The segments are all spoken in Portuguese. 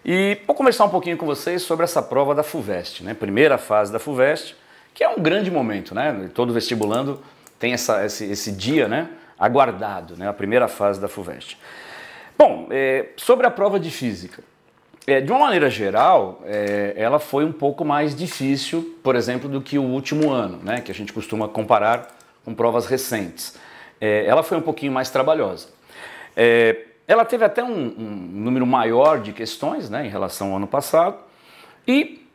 E vou conversar um pouquinho com vocês sobre essa prova da FUVEST, né? Primeira fase da FUVEST, que é um grande momento, né? Todo vestibulando tem esse dia, né? Aguardado, né? A primeira fase da FUVEST. Bom, sobre a prova de física, de uma maneira geral, ela foi um pouco mais difícil, por exemplo, do que o último ano, né? Que a gente costuma comparar com provas recentes. Ela foi um pouquinho mais trabalhosa. Ela teve até um número maior de questões, né, em relação ao ano passado, e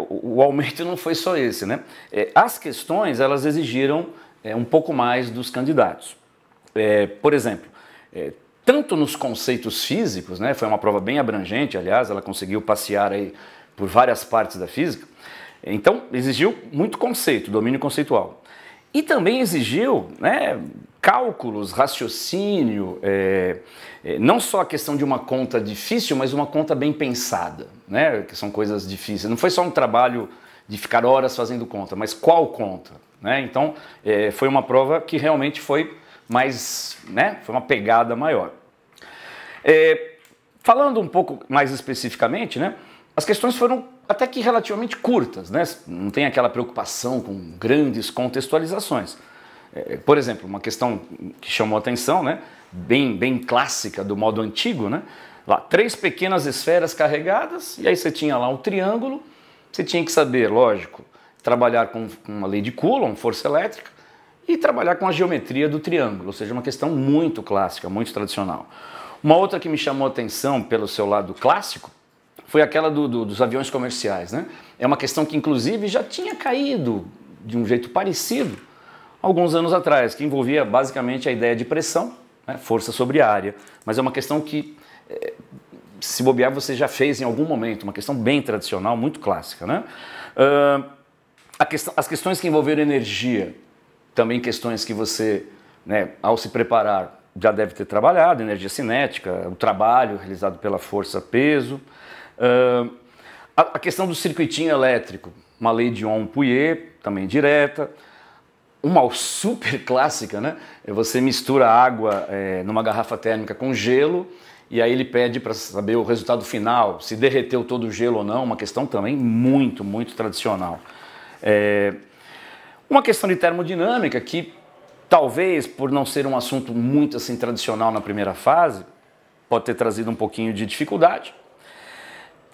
o aumento não foi só esse, né? As questões, elas exigiram um pouco mais dos candidatos. Por exemplo, tanto nos conceitos físicos, né, foi uma prova bem abrangente, aliás, ela conseguiu passear aí por várias partes da física, então exigiu muito conceito, domínio conceitual. E também exigiu, né, cálculos, raciocínio, não só a questão de uma conta difícil, mas uma conta bem pensada, né, que são coisas difíceis. Não foi só um trabalho de ficar horas fazendo conta, mas qual conta, né? Então, foi uma prova que realmente foi mais, né, foi uma pegada maior. Falando um pouco mais especificamente, né, as questões foram até que relativamente curtas, né? Não tem aquela preocupação com grandes contextualizações. Por exemplo, uma questão que chamou a atenção, né? Bem clássica do modo antigo, né? Lá, 3 pequenas esferas carregadas, e aí você tinha lá um triângulo, você tinha que saber, lógico, trabalhar com uma lei de Coulomb, força elétrica, e trabalhar com a geometria do triângulo, ou seja, uma questão muito clássica, muito tradicional. Uma outra que me chamou a atenção pelo seu lado clássico foi aquela dos aviões comerciais, né? É uma questão que, inclusive, já tinha caído de um jeito parecido alguns anos atrás, que envolvia basicamente a ideia de pressão, né? Força sobre área, mas é uma questão que, se bobear, você já fez em algum momento, uma questão bem tradicional, muito clássica, né? As questões que envolveram energia, também questões que você, né, ao se preparar, já deve ter trabalhado, energia cinética, o trabalho realizado pela força-peso. A questão do circuitinho elétrico, uma lei de Ohm-Pouillet, também direta. Uma super clássica, né? Você mistura água numa garrafa térmica com gelo e aí ele pede para saber o resultado final, se derreteu todo o gelo ou não, uma questão também muito, muito tradicional. Uma questão de termodinâmica que, talvez, por não ser um assunto muito assim tradicional na primeira fase, pode ter trazido um pouquinho de dificuldade.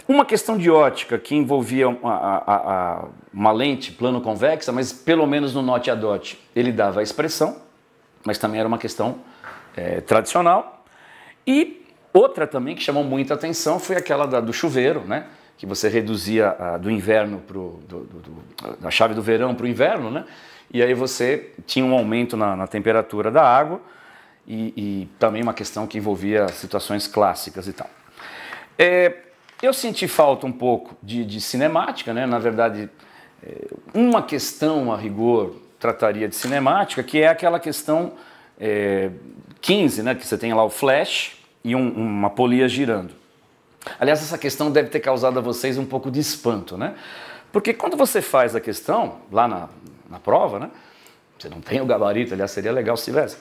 Uma questão de ótica que envolvia uma lente plano-convexa, mas pelo menos no Note a Dot ele dava a expressão, mas também era uma questão tradicional. E outra também que chamou muita atenção foi aquela do chuveiro, né? Que você reduzia do inverno da chave do verão para o inverno, né? E aí você tinha um aumento na temperatura da água e também uma questão que envolvia situações clássicas e tal. Eu senti falta um pouco de cinemática, né? Na verdade, uma questão a rigor trataria de cinemática, que é aquela questão 15, né? Que você tem lá o flash e uma polia girando. Aliás, essa questão deve ter causado a vocês um pouco de espanto, né? Porque quando você faz a questão, lá na prova, né? Você não tem o gabarito, aliás, seria legal se tivesse.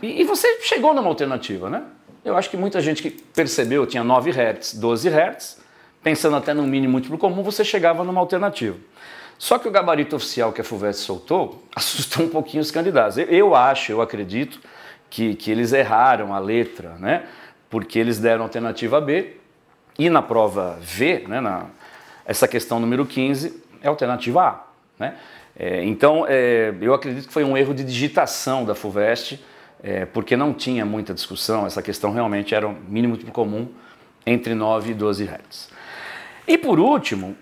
E você chegou numa alternativa, né? Eu acho que muita gente que percebeu, tinha 9 Hz, 12 Hz, pensando até no mínimo múltiplo comum, você chegava numa alternativa. Só que o gabarito oficial que a FUVEST soltou assustou um pouquinho os candidatos. Eu acredito que eles erraram a letra, né? Porque eles deram alternativa B e na prova V, né, essa questão número 15, é alternativa A, né? Então, eu acredito que foi um erro de digitação da FUVEST, porque não tinha muita discussão, essa questão realmente era um mínimo múltiplo comum entre 9 e 12 Hz. E por último,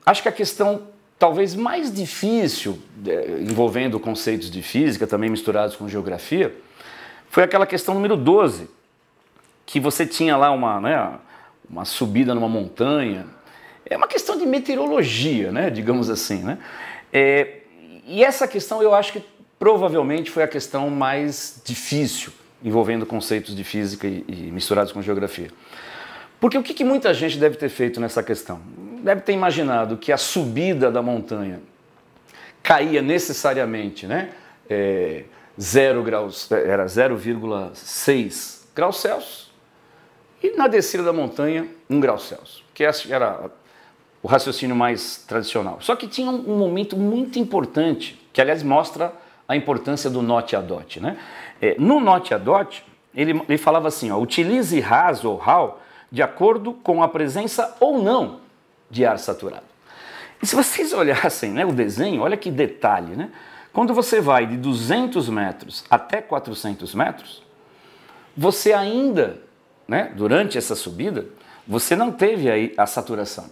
acho que a questão talvez mais difícil, envolvendo conceitos de física, também misturados com geografia, foi aquela questão número 12, que você tinha lá uma subida numa montanha. É uma questão de meteorologia, né, digamos assim, né? E essa questão eu acho que provavelmente foi a questão mais difícil, envolvendo conceitos de física e misturados com geografia. Porque o que muita gente deve ter feito nessa questão? Deve ter imaginado que a subida da montanha caía necessariamente, né, 0 graus, era 0,6 graus Celsius, E na descida da montanha, 1 grau Celsius, que era o raciocínio mais tradicional. Só que tinha um momento muito importante, que aliás mostra a importância do NOT a DOT, né? No NOT a DOT, ele falava assim, ó, utilize RAS ou RAW de acordo com a presença ou não de ar saturado. E se vocês olhassem, né, o desenho, olha que detalhe, né? Quando você vai de 200 metros até 400 metros, você ainda, né, durante essa subida, você não teve aí a saturação.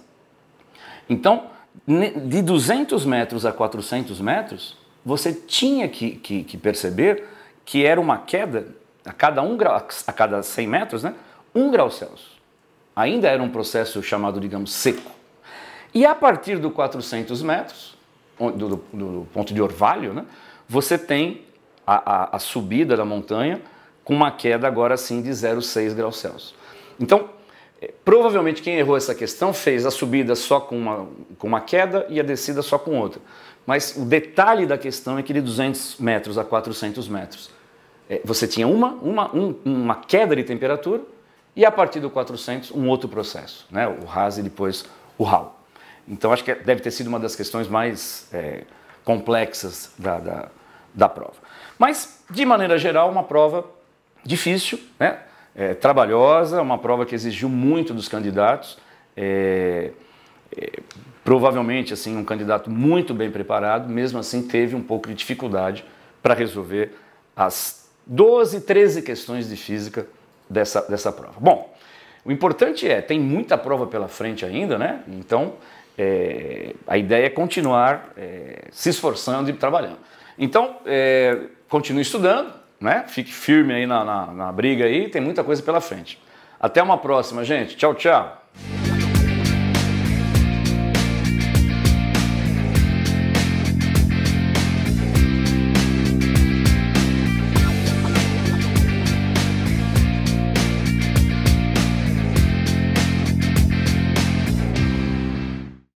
Então, de 200 metros a 400 metros, você tinha que perceber que era uma queda a cada 1 grau, a cada 100 metros, né, 1 grau Celsius. Ainda era um processo chamado, digamos, seco. E a partir do 400 metros, do ponto de orvalho, né, você tem a subida da montanha com uma queda agora sim de 0,6 graus Celsius. Então, provavelmente quem errou essa questão fez a subida só com uma queda e a descida só com outra. Mas o detalhe da questão é que de 200 metros a 400 metros você tinha uma queda de temperatura e a partir do 400 um outro processo, né? O RAS e depois o RAW. Então acho que deve ter sido uma das questões mais complexas da prova. Mas, de maneira geral, uma prova difícil, né? Trabalhosa, uma prova que exigiu muito dos candidatos. Provavelmente assim, um candidato muito bem preparado, mesmo assim teve um pouco de dificuldade para resolver as 12, 13 questões de física dessa prova. Bom, o importante tem muita prova pela frente ainda, né? Então, a ideia é continuar se esforçando e trabalhando. Então, continue estudando, né? Fique firme aí na briga aí, tem muita coisa pela frente. Até uma próxima, gente. Tchau, tchau.